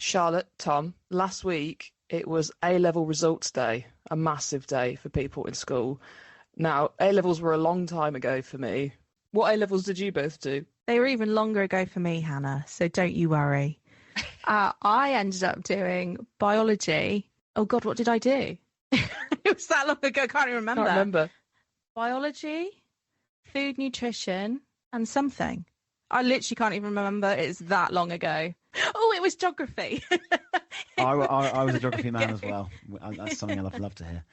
Charlotte, Tom, last week it was A-level results day, a massive day for people in school. Now, A-levels were a long time ago for me. What A-levels did you both do? They were even longer ago for me, Hannah, so don't you worry. I ended up doing biology. Oh, God, what did I do? It was that long ago, I can't even remember. Can't remember. Biology, food nutrition, and something. I literally can't even remember. It's that long ago. Oh, it was geography. I was a geography man as well. That's something I'd love to hear.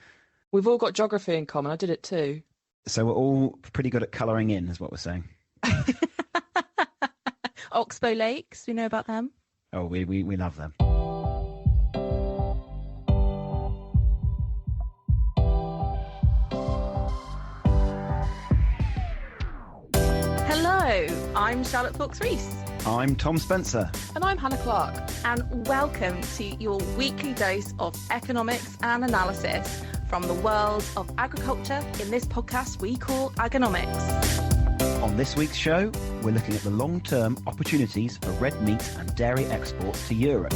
We've all got geography in common. I did it too. So we're all pretty good at colouring in, is what we're saying. Oxbow Lakes, we know about them. Oh, we love them. Hello, I'm Charlotte Fox-Rees. I'm Tom Spencer. And I'm Hannah Clark. And welcome to your weekly dose of economics and analysis from the world of agriculture in this podcast we call Agonomics. On this week's show, we're looking at the long-term opportunities for red meat and dairy exports to Europe.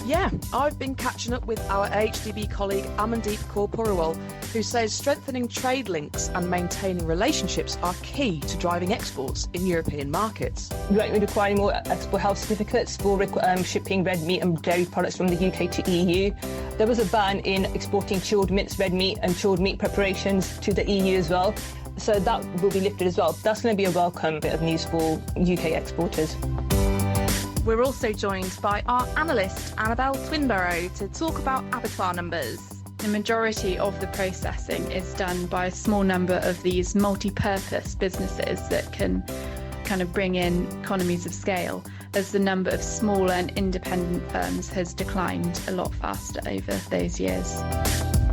Yeah, I've been catching up with our AHDB colleague Amandeep Kaur Purewal, who says strengthening trade links and maintaining relationships are key to driving exports in European markets. We won't be requiring more export health certificates for shipping red meat and dairy products from the UK to EU. There was a ban in exporting chilled minced red meat and chilled meat preparations to the EU as well. So that will be lifted as well. That's going to be a welcome bit of news for UK exporters. We're also joined by our analyst, Annabelle Twinborough, to talk about abattoir numbers. The majority of the processing is done by a small number of these multi-purpose businesses that can kind of bring in economies of scale, as the number of smaller and independent firms has declined a lot faster over those years.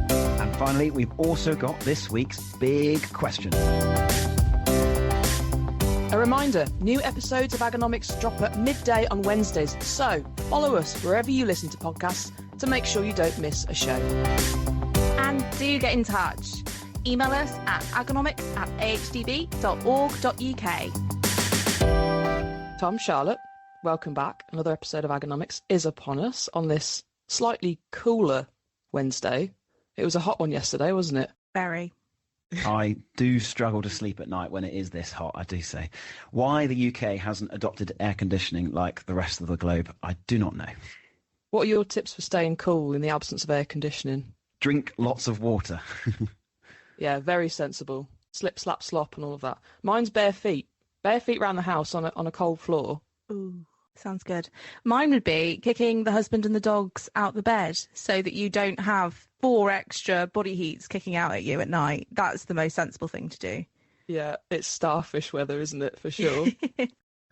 And finally, we've also got this week's big question. A reminder, new episodes of Agonomics drop at midday on Wednesdays, so follow us wherever you listen to podcasts to make sure you don't miss a show. And do get in touch. Email us at agonomics@ahdb.org.uk. Tom, Charlotte, welcome back. Another episode of Agonomics is upon us on this slightly cooler Wednesday. It was a hot one yesterday, wasn't it? Very. I do struggle to sleep at night when it is this hot, I do say. Why the UK hasn't adopted air conditioning like the rest of the globe, I do not know. What are your tips for staying cool in the absence of air conditioning? Drink lots of water. Yeah, very sensible. Slip, slap, slop and all of that. Mine's bare feet. Bare feet around the house on a cold floor. Ooh, sounds good. Mine would be kicking the husband and the dogs out the bed so that you don't have 4 extra body heats kicking out at you at night. That's the most sensible thing to do. Yeah, it's starfish weather, isn't it, for sure?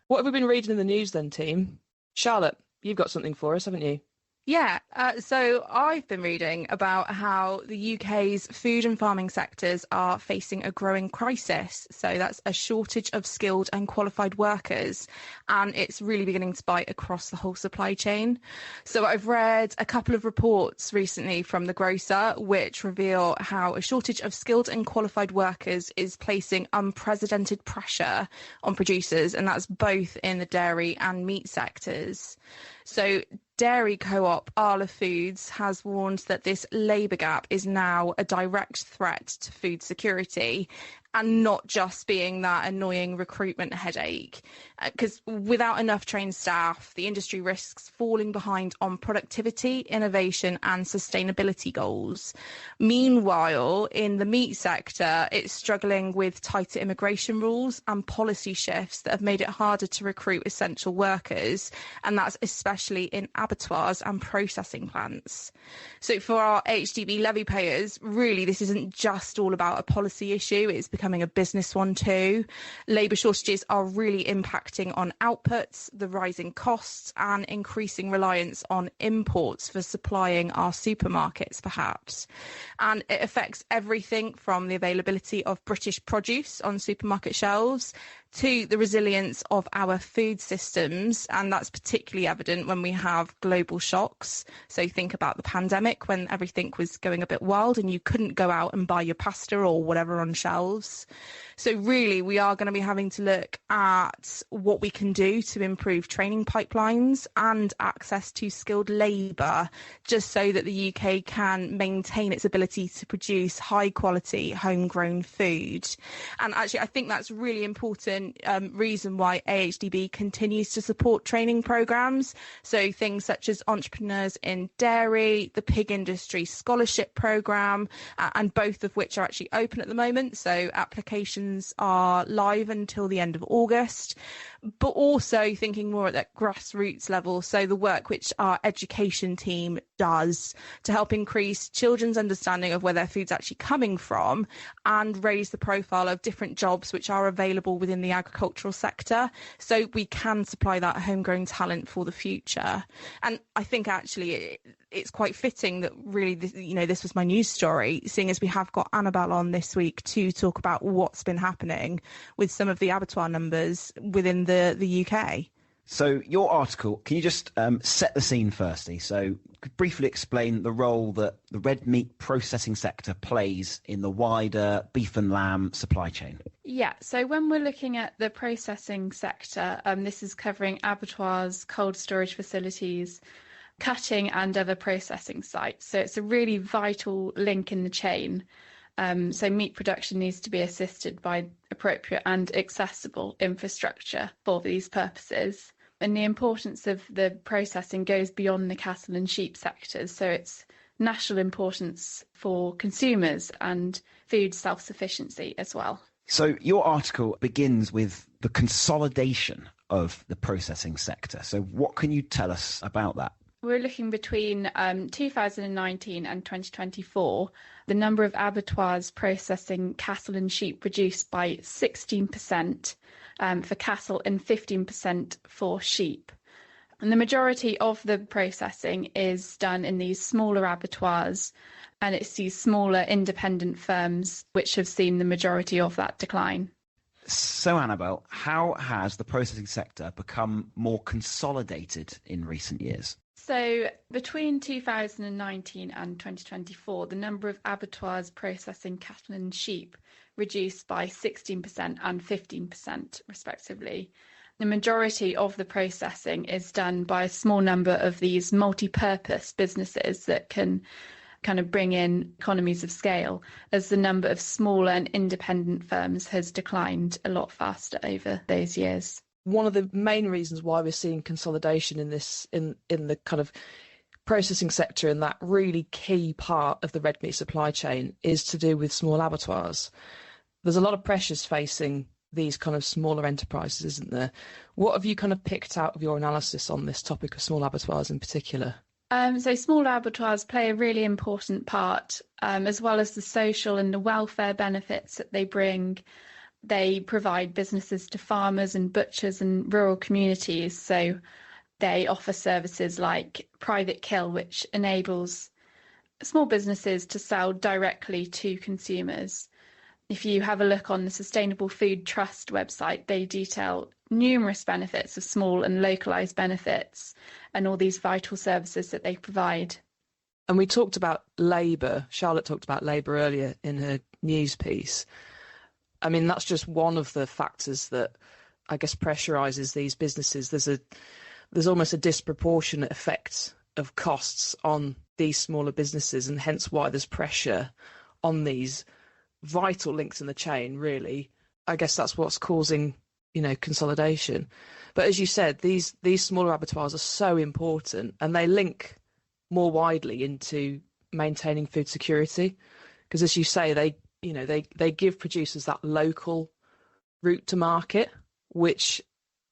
What have we been reading in the news then, team? Charlotte, you've got something for us, haven't you? Yeah, so I've been reading about how the UK's food and farming sectors are facing a growing crisis. So that's a shortage of skilled and qualified workers, and it's really beginning to bite across the whole supply chain. So I've read a couple of reports recently from the grocer which reveal how a shortage of skilled and qualified workers is placing unprecedented pressure on producers, and that's both in the dairy and meat sectors. So dairy co-op Arla Foods has warned that this labour gap is now a direct threat to food security, and not just being that annoying recruitment headache. Because without enough trained staff, the industry risks falling behind on productivity, innovation and sustainability goals. Meanwhile, in the meat sector, it's struggling with tighter immigration rules and policy shifts that have made it harder to recruit essential workers, and that's especially in abattoirs and processing plants. So for our HDB levy payers, really this isn't just all about a policy issue, it's becoming a business one too. Labour shortages are really impacting on outputs, the rising costs and increasing reliance on imports for supplying our supermarkets perhaps. And it affects everything from the availability of British produce on supermarket shelves to the resilience of our food systems, and that's particularly evident when we have global shocks. So think about the pandemic, when everything was going a bit wild and you couldn't go out and buy your pasta or whatever on shelves. So really, we are going to be having to look at what we can do to improve training pipelines and access to skilled labour, just so that the UK can maintain its ability to produce high quality homegrown food. And actually, I think that's really important reason why AHDB continues to support training programmes. So things such as Entrepreneurs in Dairy, the Pig Industry Scholarship Programme, and both of which are actually open at the moment. So applications are live until the end of August, but also thinking more at that grassroots level. So the work which our education team does to help increase children's understanding of where their food's actually coming from and raise the profile of different jobs which are available within the agricultural sector, so we can supply that homegrown talent for the future. And I think actually it's quite fitting that really this was my news story, seeing as we have got Annabelle on this week to talk about what's been happening with some of the abattoir numbers within the UK. So your article, can you just set the scene firstly? So briefly explain the role that the red meat processing sector plays in the wider beef and lamb supply chain. Yeah, so when we're looking at the processing sector, this is covering abattoirs, cold storage facilities, cutting and other processing sites. So it's a really vital link in the chain. So meat production needs to be assisted by appropriate and accessible infrastructure for these purposes. And the importance of the processing goes beyond the cattle and sheep sectors. So it's national importance for consumers and food self-sufficiency as well. So your article begins with the consolidation of the processing sector. So what can you tell us about that? We're looking between 2019 and 2024, the number of abattoirs processing cattle and sheep reduced by 16% for cattle and 15% for sheep. And the majority of the processing is done in these smaller abattoirs, and it's these smaller independent firms which have seen the majority of that decline. So, Annabelle, how has the processing sector become more consolidated in recent years? So between 2019 and 2024, the number of abattoirs processing cattle and sheep reduced by 16% and 15% respectively. The majority of the processing is done by a small number of these multi-purpose businesses that can kind of bring in economies of scale, as the number of smaller and independent firms has declined a lot faster over those years. One of the main reasons why we're seeing consolidation in this in the kind of processing sector, in that really key part of the red meat supply chain, is to do with small abattoirs. There's a lot of pressures facing these kind of smaller enterprises, isn't there? What have you kind of picked out of your analysis on this topic of small abattoirs in particular? So small abattoirs play a really important part, as well as the social and the welfare benefits that they bring. They provide businesses to farmers and butchers and rural communities. So they offer services like private kill, which enables small businesses to sell directly to consumers. If you have a look on the Sustainable Food Trust website, they detail numerous benefits of small and localised benefits and all these vital services that they provide. And we talked about labour. Charlotte talked about labour earlier in her news piece. I mean, that's just one of the factors that I guess pressurises these businesses. There's almost a disproportionate effect of costs on these smaller businesses, and hence why there's pressure on these vital links in the chain, really. I guess that's what's causing, consolidation. But as you said, these smaller abattoirs are so important, and they link more widely into maintaining food security, because as you say, they give producers that local route to market, which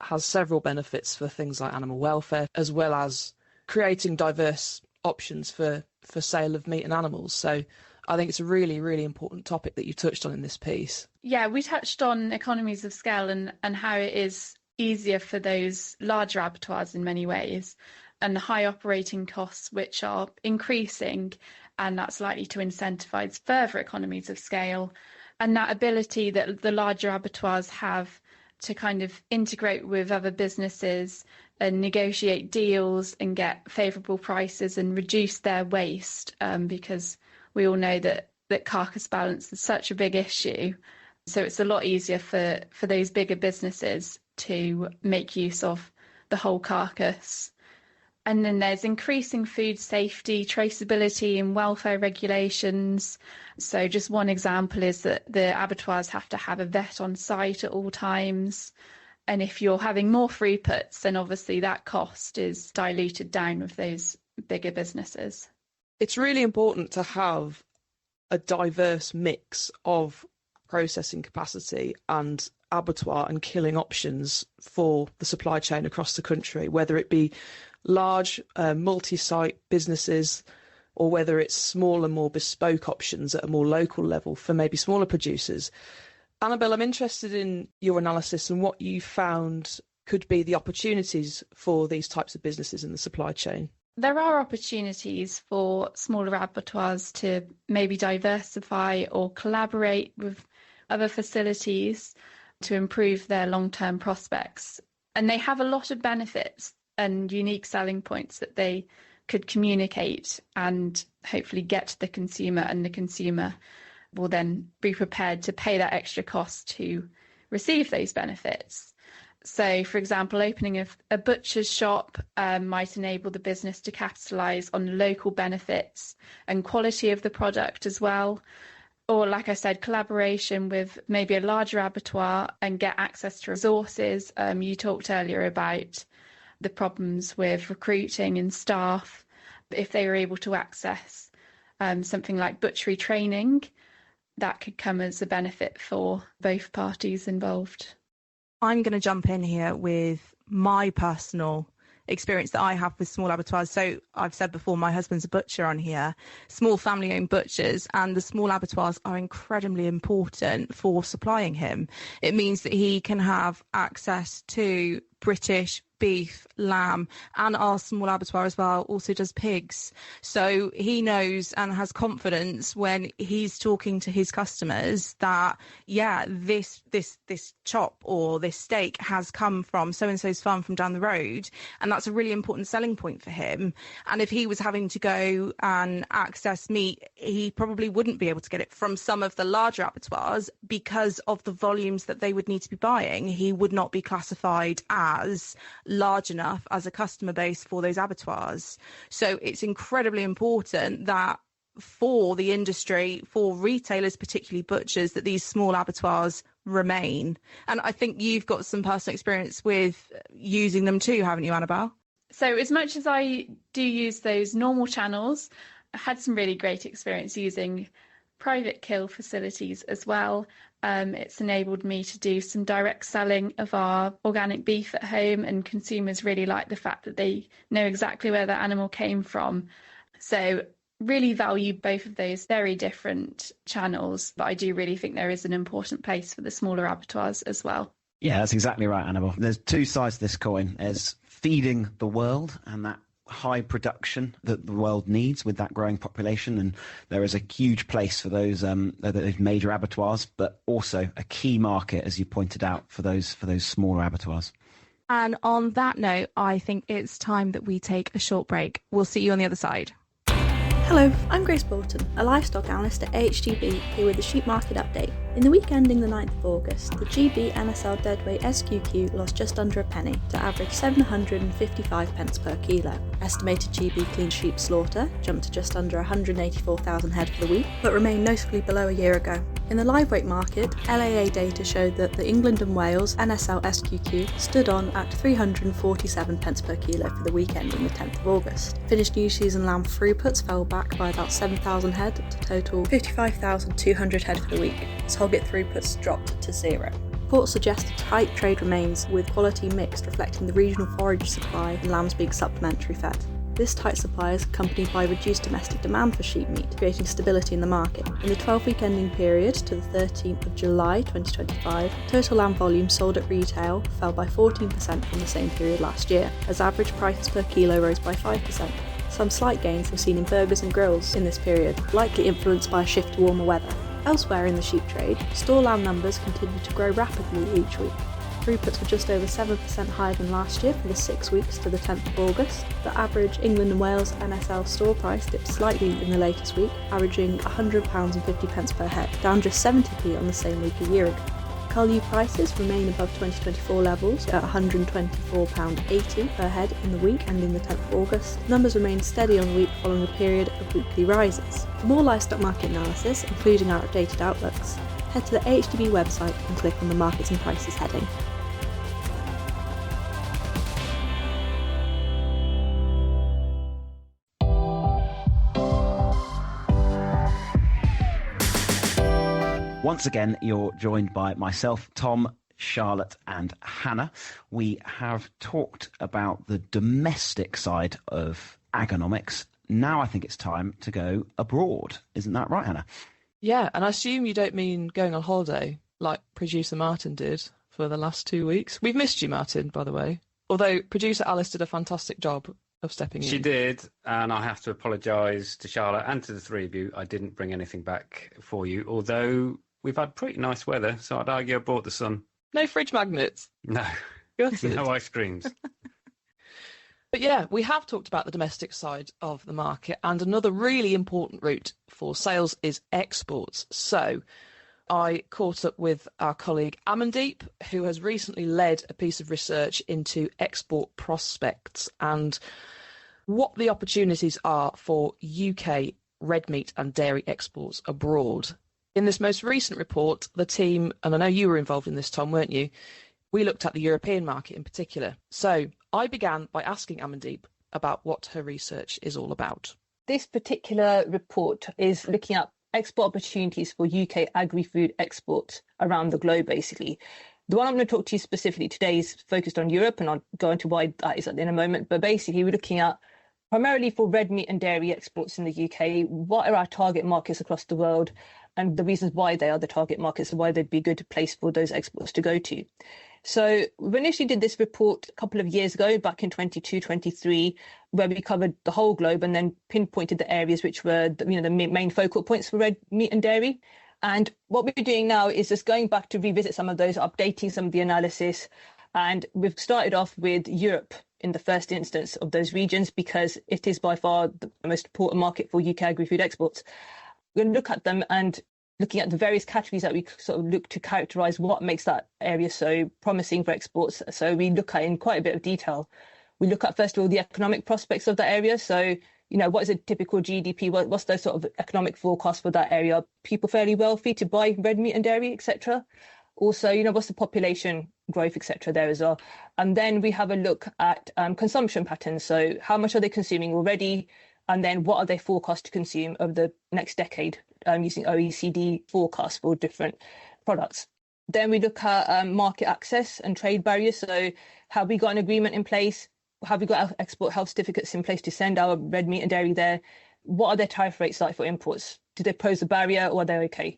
has several benefits for things like animal welfare, as well as creating diverse options for sale of meat and animals. So I think it's a really, really important topic that you touched on in this piece. Yeah, we touched on economies of scale and how it is easier for those larger abattoirs in many ways, and the high operating costs which are increasing, and that's likely to incentivise further economies of scale. And that ability that the larger abattoirs have to kind of integrate with other businesses and negotiate deals and get favourable prices and reduce their waste, because we all know that carcass balance is such a big issue. So it's a lot easier for those bigger businesses to make use of the whole carcass. And then there's increasing food safety, traceability and welfare regulations. So just one example is that the abattoirs have to have a vet on site at all times. And if you're having more throughputs, then obviously that cost is diluted down with those bigger businesses. It's really important to have a diverse mix of processing capacity and abattoir and killing options for the supply chain across the country, whether it be large multi-site businesses or whether it's smaller, more bespoke options at a more local level for maybe smaller producers. Annabelle, I'm interested in your analysis and what you found could be the opportunities for these types of businesses in the supply chain. There are opportunities for smaller abattoirs to maybe diversify or collaborate with other facilities to improve their long-term prospects. And they have a lot of benefits and unique selling points that they could communicate and hopefully get to the consumer, and the consumer will then be prepared to pay that extra cost to receive those benefits. So, for example, opening a butcher's shop might enable the business to capitalise on local benefits and quality of the product as well. Or, like I said, collaboration with maybe a larger abattoir and get access to resources. You talked earlier about the problems with recruiting and staff. If they were able to access something like butchery training, that could come as a benefit for both parties involved. I'm going to jump in here with my personal experience that I have with small abattoirs. So I've said before, my husband's a butcher on here, small family-owned butchers, and the small abattoirs are incredibly important for supplying him. It means that he can have access to British beef, lamb, and our small abattoir as well also does pigs. So he knows and has confidence when he's talking to his customers that, yeah, this chop or this steak has come from so-and-so's farm from down the road. And that's a really important selling point for him. And if he was having to go and access meat, he probably wouldn't be able to get it from some of the larger abattoirs because of the volumes that they would need to be buying. He would not be classified as large enough as a customer base for those abattoirs. So it's incredibly important that for the industry, for retailers, particularly butchers, that these small abattoirs remain. And I think you've got some personal experience with using them too, haven't you, Annabelle? So as much as I do use those normal channels, I had some really great experience using private kill facilities as well. It's enabled me to do some direct selling of our organic beef at home, and consumers really like the fact that they know exactly where that animal came from. So really value both of those very different channels, but I do really think there is an important place for the smaller abattoirs as well. Yeah, that's exactly right, Annabelle. There's two sides to this coin. There's feeding the world and that high production that the world needs with that growing population, and there is a huge place for those major abattoirs, but also a key market, as you pointed out, for those smaller abattoirs. And on that note, I think it's time that we take a short break. We'll see you on the other side. Hello, I'm Grace Bolton, a livestock analyst at AHDB, here with the sheep market update. In the week ending the 9th of August, the GB NSL deadweight SQQ lost just under a penny to average 755 pence per kilo. Estimated GB clean sheep slaughter jumped to just under 184,000 head for the week, but remained notably below a year ago. In the live weight market, LAA data showed that the England and Wales NSL SQQ stood on at 347 pence per kilo for the week ending the 10th of August. Finished new season lamb throughputs fell back by about 7,000 head to total 55,200 head for the week, as hogget throughputs dropped to zero. Reports suggest a tight trade remains, with quality mixed, reflecting the regional forage supply and lambs being supplementary fed. This tight supply is accompanied by reduced domestic demand for sheep meat, creating stability in the market. In the 12-week ending period to the 13th of July 2025, total lamb volume sold at retail fell by 14% from the same period last year, as average prices per kilo rose by 5%. Some slight gains were seen in burgers and grills in this period, likely influenced by a shift to warmer weather. Elsewhere in the sheep trade, store lamb numbers continue to grow rapidly each week. throughputs were just over 7% higher than last year for the 6 weeks to the 10th of August. The average England and Wales NSL store price dipped slightly in the latest week, averaging £100.50 per head, down just 70p on the same week a year ago. Culling prices remain above 2024 levels at £124.80 per head in the week ending the 10th of August. Numbers remain steady on the week following a period of weekly rises. For more livestock market analysis, including our updated outlooks, head to the AHDB website and click on the Markets and Prices heading. Once again, you're joined by myself, Tom, Charlotte and Hannah. We have talked about the domestic side of agonomics. Now I think it's time to go abroad. Isn't that right, Hannah? Yeah, and I assume you don't mean going on holiday like producer Martin did for the last 2 weeks. We've missed you, Martin, by the way. Although producer Alice did a fantastic job of stepping in. She did, and I have to apologise to Charlotte and to the three of you. I didn't bring anything back for you, although we've had pretty nice weather, so I'd argue I brought the sun. No fridge magnets. No. Gutted. No ice creams. But yeah, we have talked about the domestic side of the market, and another really important route for sales is exports. So I caught up with our colleague Amandeep, who has recently led a piece of research into export prospects and what the opportunities are for UK red meat and dairy exports abroad. In this most recent report, the team, and I know you were involved in this, Tom, weren't you? We looked at the European market in particular. So I began by asking Amandeep about what her research is all about. This particular report is looking at export opportunities for UK agri-food exports around the globe, basically. The one I'm going to talk to you specifically today is focused on Europe, and I'll go into why that is in a moment. But basically, we're looking at primarily for red meat and dairy exports in the UK. What are our target markets across the world, and the reasons why they are the target markets and why they'd be a good place for those exports to go to. So we initially did this report a couple of years ago, back in 22-23, where we covered the whole globe and then pinpointed the areas which were the main focal points for red meat and dairy. And what we're doing now is just going back to revisit some of those, updating some of the analysis. And we've started off with Europe in the first instance of those regions, because it is by far the most important market for UK agri-food exports. We're going to look at them and looking at the various categories that we sort of look to characterise what makes that area so promising for exports. So we look at in quite a bit of detail. We look at, first of all, the economic prospects of that area. So, what is a typical GDP? What's the sort of economic forecast for that area? Are people fairly wealthy to buy red meat and dairy, etc.? Also, what's the population growth, etc. there as well. And then we have a look at consumption patterns. So how much are they consuming already? And then what are they forecast to consume over the next decade using OECD forecasts for different products. Then we look at market access and trade barriers. So have we got an agreement in place? Have we got our export health certificates in place to send our red meat and dairy there? What are their tariff rates like for imports? Do they pose a barrier, or are they okay?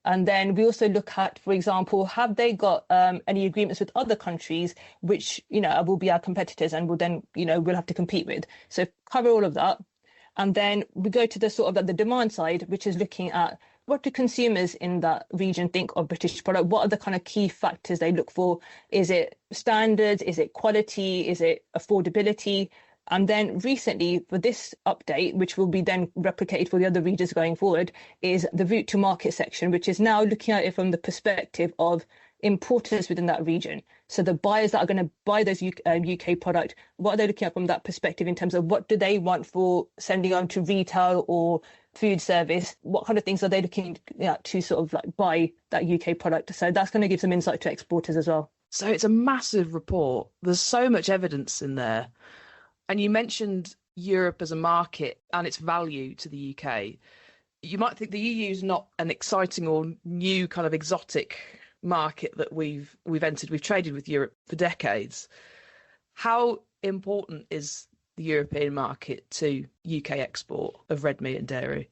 And then we also look at, for example, have they got any agreements with other countries which, will be our competitors and will then, we'll have to compete with. So cover all of that. And then we go to the sort of the demand side, which is looking at what do consumers in that region think of British product? What are the kind of key factors they look for? Is it standards? Is it quality? Is it affordability? And then recently, for this update, which will be then replicated for the other regions going forward, is the route to market section, which is now looking at it from the perspective of importers within that region. So the buyers that are going to buy those UK product, what are they looking at from that perspective in terms of what do they want for sending on to retail or food service? What kind of things are they looking at to sort of like buy that UK product? So that's going to give some insight to exporters as well. So it's a massive report. There's so much evidence in there. And you mentioned Europe as a market and its value to the UK. You might think the EU is not an exciting or new kind of exotic market that we've entered. We've traded with Europe for decades. How important is the European market to UK export of red meat and dairy?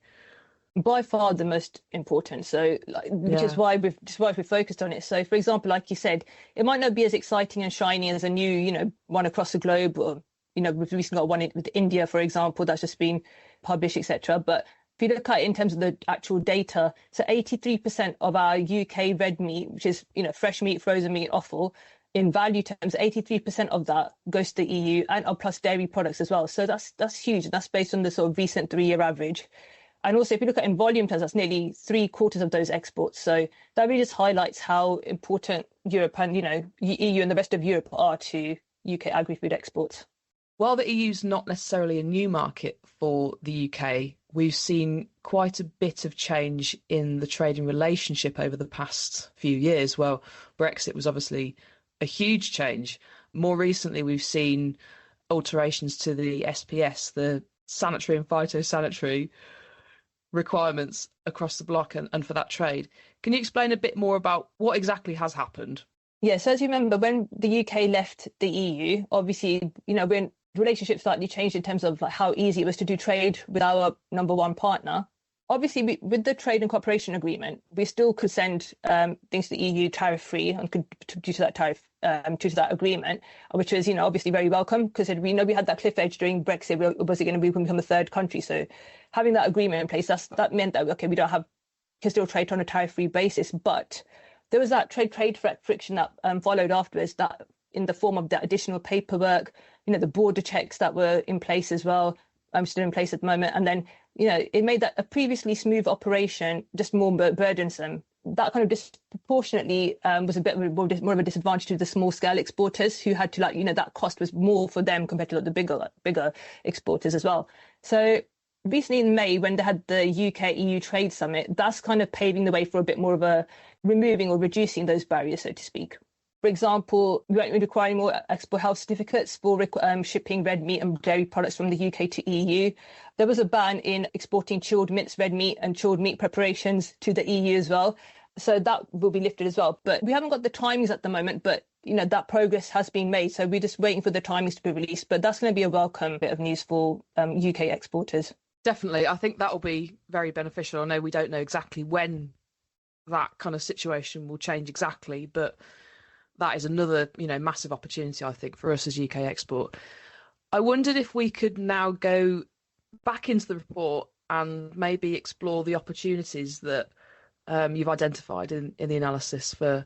By far the most important. So, which is why we've focused on it. So, for example, like you said, it might not be as exciting and shiny as a new, one across the globe, or we've recently got one with India, for example, that's just been published, etc. But if you look at it in terms of the actual data, so 83% of our UK red meat, which is, fresh meat, frozen meat, offal, in value terms, 83% of that goes to the EU and plus dairy products as well. So that's huge. And that's based on the sort of recent 3-year average. And also, if you look at in volume terms, that's nearly 3/4 of those exports. So that really just highlights how important Europe and, EU and the rest of Europe are to UK agri-food exports. While the EU's not necessarily a new market for the UK, we've seen quite a bit of change in the trading relationship over the past few years. Well, Brexit was obviously a huge change. More recently, we've seen alterations to the SPS, the sanitary and phytosanitary requirements across the bloc and for that trade. Can you explain a bit more about what exactly has happened? Yes, as you remember, when the UK left the EU, obviously, when relationships slightly changed in terms of how easy it was to do trade with our number one partner. Obviously, with the trade and cooperation agreement, we still could send things to the EU tariff-free and due to that tariff, due to that agreement, which was, obviously very welcome because we had that cliff edge during Brexit. Was it going to become a third country? So having that agreement in place, that meant that, okay, can still trade on a tariff-free basis. But there was that trade friction that followed afterwards, that in the form of that additional paperwork, the border checks that were in place as well, still in place at the moment. And then, it made that a previously smooth operation just more burdensome. That kind of disproportionately was a bit more of a disadvantage to the small scale exporters who had to that cost was more for them compared to the bigger exporters as well. So recently in May, when they had the UK EU trade summit, that's kind of paving the way for a bit more of a removing or reducing those barriers, so to speak. For example, we won't be requiring more export health certificates for shipping red meat and dairy products from the UK to EU. There was a ban in exporting chilled minced red meat and chilled meat preparations to the EU as well. So that will be lifted as well. But we haven't got the timings at the moment, but that progress has been made. So we're just waiting for the timings to be released. But that's going to be a welcome bit of news for UK exporters. Definitely. I think that will be very beneficial. I know we don't know exactly when that kind of situation will change exactly, but that is another, massive opportunity, I think, for us as UK export. I wondered if we could now go back into the report and maybe explore the opportunities that you've identified in the analysis for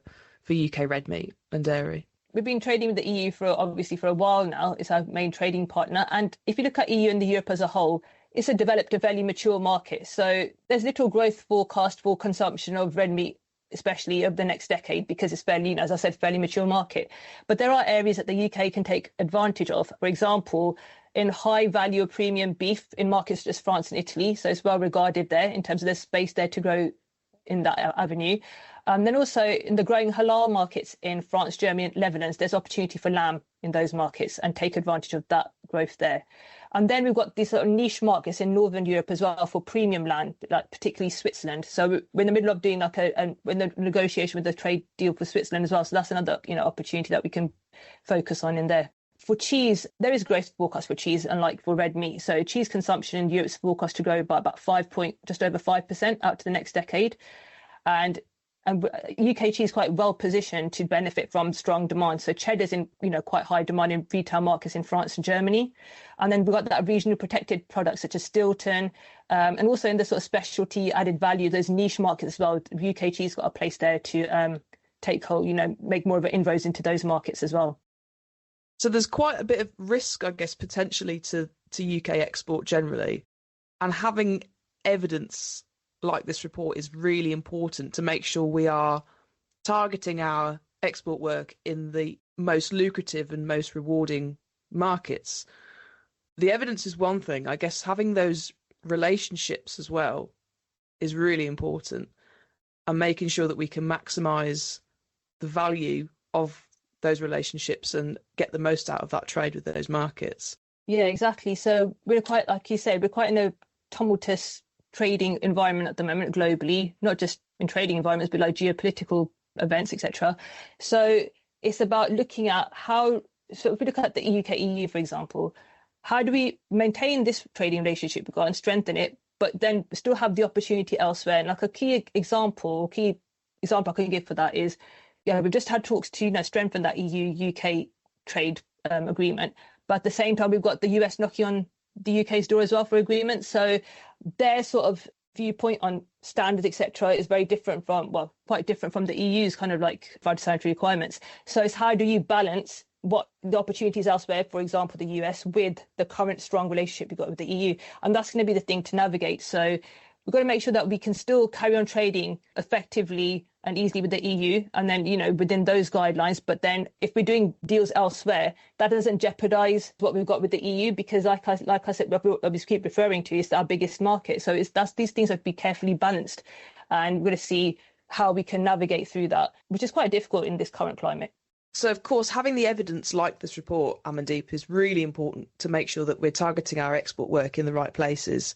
UK red meat and dairy. We've been trading with the EU for a while now. It's our main trading partner. And if you look at EU and the Europe as a whole, it's a developed, a fairly mature market. So there's little growth forecast for consumption of red meat, especially over the next decade, because it's fairly, as I said, fairly mature market. But there are areas that the UK can take advantage of. For example, in high value or premium beef in markets such as France and Italy. So it's well regarded there in terms of there's space there to grow in that avenue. Then also in the growing halal markets in France, Germany and Netherlands, there's opportunity for lamb in those markets and take advantage of that growth there. And then we've got these sort of niche markets in Northern Europe as well for premium land, like particularly Switzerland. So we're in the middle of doing in the negotiation with the trade deal for Switzerland as well. So that's another opportunity that we can focus on in there. For cheese, there is growth forecast for cheese, unlike for red meat. So cheese consumption in Europe is forecast to grow by about just over 5% out to the next decade. And UK cheese is quite well positioned to benefit from strong demand. So cheddar's in quite high demand in retail markets in France and Germany. And then we've got that regionally protected products such as Stilton, and also in the sort of specialty added value, those niche markets as well. UK cheese got a place there to take hold, make more of an inroads into those markets as well. So there's quite a bit of risk, I guess, potentially to UK export generally, and having evidence like this report is really important to make sure we are targeting our export work in the most lucrative and most rewarding markets. The evidence is one thing. I guess having those relationships as well is really important, and making sure that we can maximise the value of those relationships and get the most out of that trade with those markets. Yeah, exactly. So we're quite, like you said, we're quite in a tumultuous trading environment at the moment globally, not just in trading environments, but like geopolitical events, etc. So it's about looking at so if we look at the UK EU, for example, how do we maintain this trading relationship we've got and strengthen it, but then still have the opportunity elsewhere? And like a key example I can give for that is, we've just had talks to strengthen that EU-UK trade agreement, but at the same time we've got the US knocking on the UK's door as well for agreement. So their sort of viewpoint on standards, etc., is very different from, well, quite different from the EU's kind of like phytosanitary requirements. So it's how do you balance what the opportunities elsewhere, for example, the US, with the current strong relationship you've got with the EU. And that's going to be the thing to navigate. So we've got to make sure that we can still carry on trading effectively and easily with the EU, and then, you know, within those guidelines. But then if we're doing deals elsewhere, that doesn't jeopardize what we've got with the EU, because like I said, I just keep referring to, it's our biggest market. So these things have to be carefully balanced, and we're going to see how we can navigate through that, which is quite difficult in this current climate. So, of course, having the evidence like this report, Amandeep, is really important to make sure that we're targeting our export work in the right places.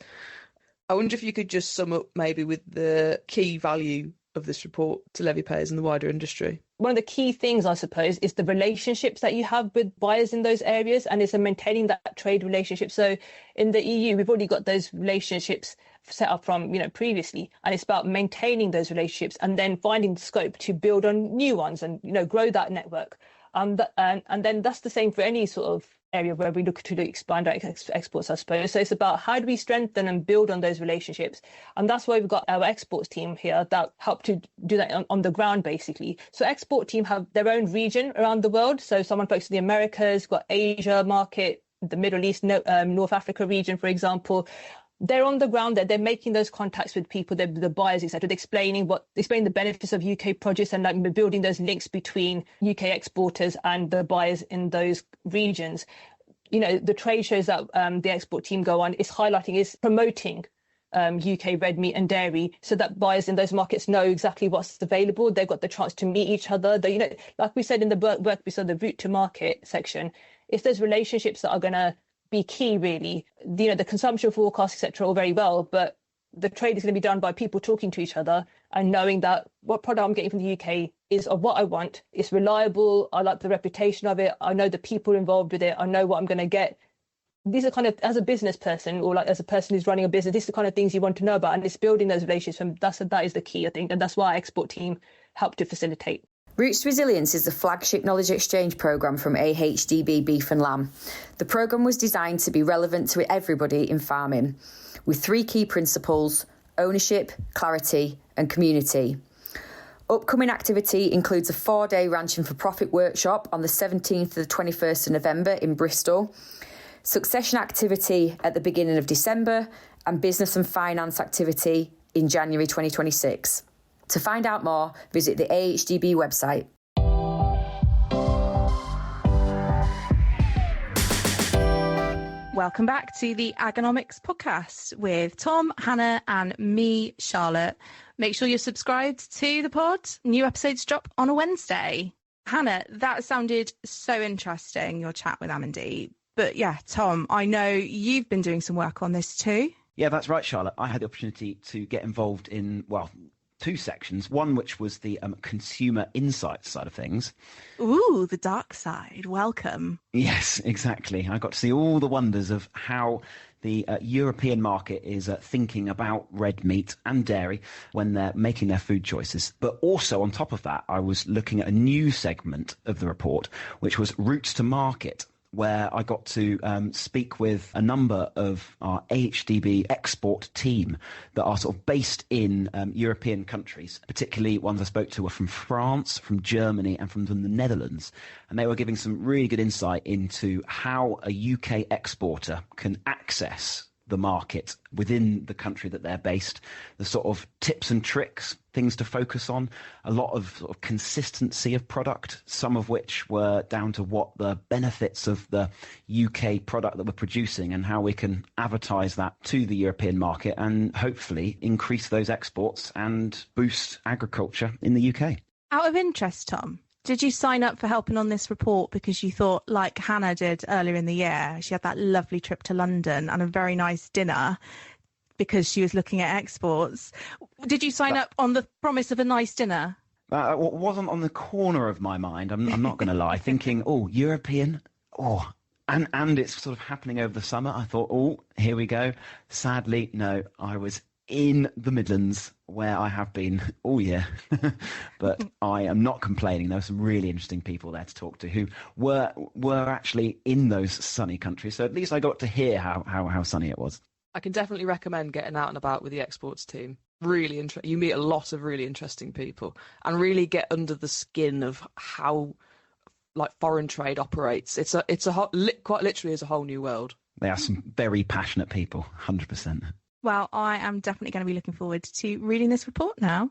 I wonder if you could just sum up maybe with the key value of this report to levy payers and the wider industry. One of the key things, I suppose, is the relationships that you have with buyers in those areas, and it's maintaining that trade relationship. So in the EU, we've already got those relationships set up from, you know, previously, and it's about maintaining those relationships and then finding scope to build on new ones and, you know, grow that network. And then that's the same for any sort of area where we look to expand our exports, I suppose. So it's about how do we strengthen and build on those relationships. And that's why we've got our exports team here that help to do that on the ground, basically. So export team have their own region around the world. So someone focuses on the Americas, got Asia market, the Middle East, North Africa region, for example. They're on the ground there. They're making those contacts with people, the buyers, etc. They're explaining the benefits of UK produce, and like building those links between UK exporters and the buyers in those regions. You know, the trade shows that the export team go on is promoting UK red meat and dairy, so that buyers in those markets know exactly what's available. They've got the chance to meet each other. You know, like we said in the work we saw the route to market section, it's those relationships that are going to be key, really. You know, the consumption forecasts, etc., all very well, but the trade is going to be done by people talking to each other and knowing that what product I'm getting from the UK is of what I want. It's reliable. I like the reputation of it. I know the people involved with it. I know what I'm going to get. These are kind of, as a business person, or like as a person who's running a business, these are the kind of things you want to know about, and it's building those relationships. And that is the key, I think, and that's why our export team helped to facilitate. Roots to Resilience is the flagship knowledge exchange programme from AHDB Beef and Lamb. The programme was designed to be relevant to everybody in farming, with 3 key principles: ownership, clarity and community. Upcoming activity includes a 4-day Ranching for Profit workshop on the 17th to the 21st of November in Bristol, succession activity at the beginning of December, and business and finance activity in January 2026. To find out more, visit the AHDB website. Welcome back to the Agonomics podcast with Tom, Hannah and me, Charlotte. Make sure you're subscribed to the pod. New episodes drop on a Wednesday. Hannah, that sounded so interesting, your chat with Amandeep. But yeah, Tom, I know you've been doing some work on this too. Yeah, that's right, Charlotte. I had the opportunity to get involved in, 2 sections. One which was the consumer insights side of things. Ooh, the dark side. Welcome. Yes, exactly. I got to see all the wonders of how the European market is thinking about red meat and dairy when they're making their food choices. But also on top of that, I was looking at a new segment of the report, which was routes to market, where I got to speak with a number of our AHDB export team that are sort of based in European countries. Particularly ones I spoke to were from France, from Germany and from the Netherlands. And they were giving some really good insight into how a UK exporter can access the market within the country that they're based, the sort of tips and tricks, things to focus on, a lot of, sort of consistency of product, some of which were down to what the benefits of the UK product that we're producing and how we can advertise that to the European market and hopefully increase those exports and boost agriculture in the UK. Out of interest, Tom, did you sign up for helping on this report because you thought, like Hannah did earlier in the year, she had that lovely trip to London and a very nice dinner because she was looking at exports? Did you sign up on the promise of a nice dinner? Wasn't on the corner of my mind, I'm not going to lie, thinking, European, and it's sort of happening over the summer. I thought, here we go. Sadly, no, I was in the Midlands, where I have been all year. But I am not complaining. There were some really interesting people there to talk to who were actually in those sunny countries. So at least I got to hear how sunny it was. I can definitely recommend getting out and about with the exports team. really interesting. You meet a lot of really interesting people and really get under the skin of how like foreign trade operates. It's quite literally is a whole new world. They are some very passionate people, 100%. Well, I am definitely going to be looking forward to reading this report now.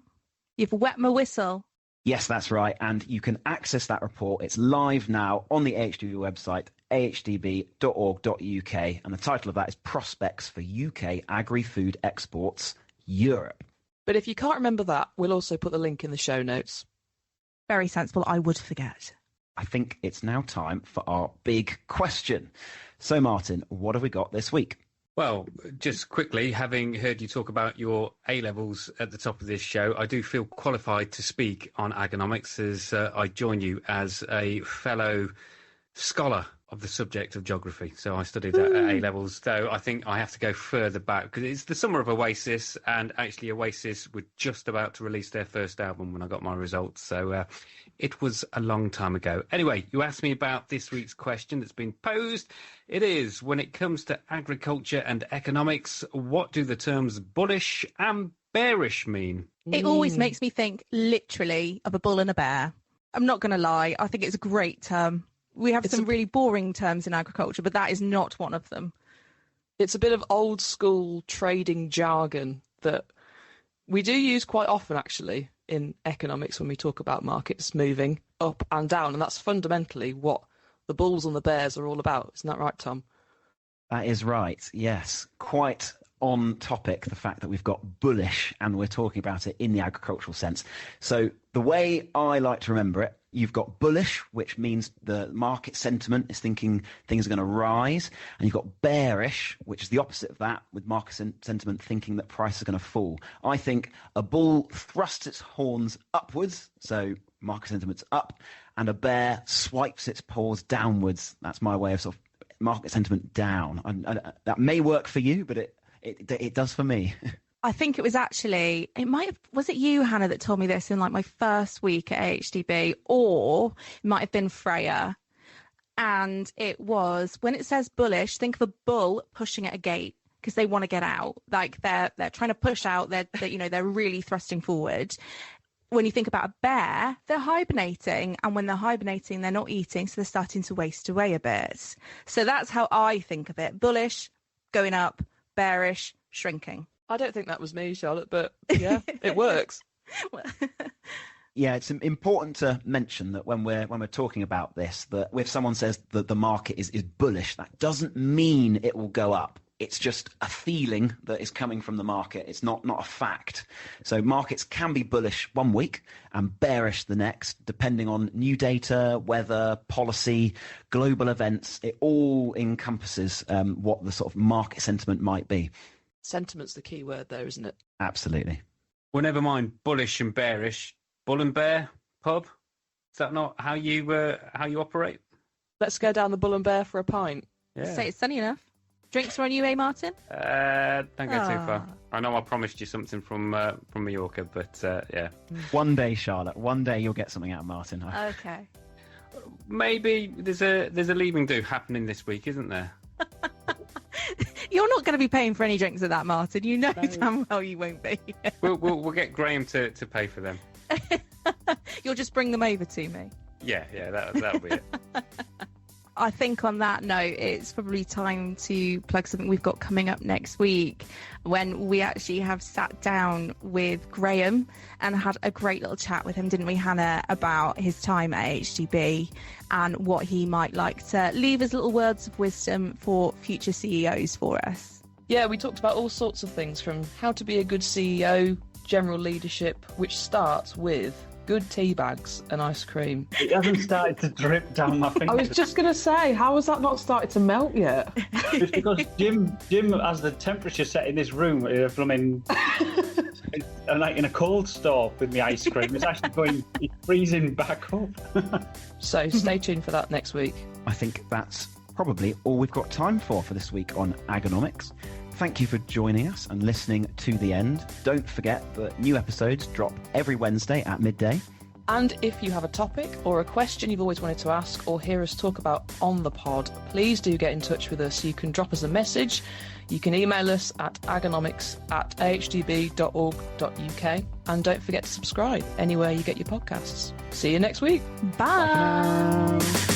You've wet my whistle. Yes, that's right. And you can access that report. It's live now on the AHDB website, ahdb.org.uk. And the title of that is Prospects for UK Agri-Food Exports, Europe. But if you can't remember that, we'll also put the link in the show notes. Very sensible. I would forget. I think it's now time for our big question. So, Martin, what have we got this week? Well, just quickly, having heard you talk about your A-levels at the top of this show, I do feel qualified to speak on agonomics as I join you as a fellow scholar of the subject of geography. So I studied that at A-levels, though I think I have to go further back because it's the summer of Oasis, and actually Oasis were just about to release their first album when I got my results. So it was a long time ago. Anyway, you asked me about this week's question that's been posed. It is, when it comes to agriculture and economics, what do the terms bullish and bearish mean? It always makes me think literally of a bull and a bear. I'm not going to lie. I think it's a great term. We have some really boring terms in agriculture, but that is not one of them. It's a bit of old school trading jargon that we do use quite often, actually, in economics when we talk about markets moving up and down. And that's fundamentally what the bulls and the bears are all about. Isn't that right, Tom? That is right, yes. Quite on topic, the fact that we've got bullish and we're talking about it in the agricultural sense. So the way I like to remember it, you've got bullish, which means the market sentiment is thinking things are going to rise. And you've got bearish, which is the opposite of that, with market sentiment thinking that prices are going to fall. I think a bull thrusts its horns upwards, so market sentiment's up, and a bear swipes its paws downwards. That's my way of sort of market sentiment down. That may work for you, but it does for me. I think it was actually, was it you, Hannah, that told me this in like my first week at AHDB, or it might have been Freya. And it was, when it says bullish, think of a bull pushing at a gate because they want to get out. Like they're trying to push out, they're really thrusting forward. When you think about a bear, they're hibernating. And when they're hibernating, they're not eating. So they're starting to waste away a bit. So that's how I think of it. Bullish, going up, bearish, shrinking. I don't think that was me, Charlotte, but yeah, it works. Yeah, it's important to mention that when we're talking about this, that if someone says that the market is bullish, that doesn't mean it will go up. It's just a feeling that is coming from the market. It's not a fact. So markets can be bullish one week and bearish the next, depending on new data, weather, policy, global events. It all encompasses what the sort of market sentiment might be. Sentiment's the key word there, isn't it? Absolutely. Well, never mind bullish and bearish. Bull and bear pub? Is that not how you operate? Let's go down the Bull and Bear for a pint. Yeah. Say it's sunny enough. Drinks are on you, Martin? Don't go too far. I know I promised you something from Mallorca, but yeah. One day, Charlotte. One day you'll get something out of Martin. Okay. Maybe there's a leaving do happening this week, isn't there? You're not going to be paying for any drinks at that, Martin. You know damn well you won't be. We'll get Graham to pay for them. You'll just bring them over to me. Yeah, that'll be it. I think on that note, it's probably time to plug something we've got coming up next week when we actually have sat down with Graham and had a great little chat with him, didn't we, Hannah, about his time at HDB and what he might like to leave as little words of wisdom for future CEOs for us. Yeah, we talked about all sorts of things, from how to be a good CEO, general leadership, which starts with good tea bags and ice cream. It hasn't started to drip down my fingers. I was just going to say, how has that not started to melt yet? It's because Jim has the temperature set in this room. Like in a cold store with my ice cream. It's actually freezing back up. So stay tuned for that next week. I think that's probably all we've got time for this week on Agonomics. Thank you for joining us and listening to the end. Don't forget that new episodes drop every Wednesday at midday. And if you have a topic or a question you've always wanted to ask or hear us talk about on the pod, please do get in touch with us. You can drop us a message. You can email us at agonomics@ahdb.org.uk. And don't forget to subscribe anywhere you get your podcasts. See you next week. Bye.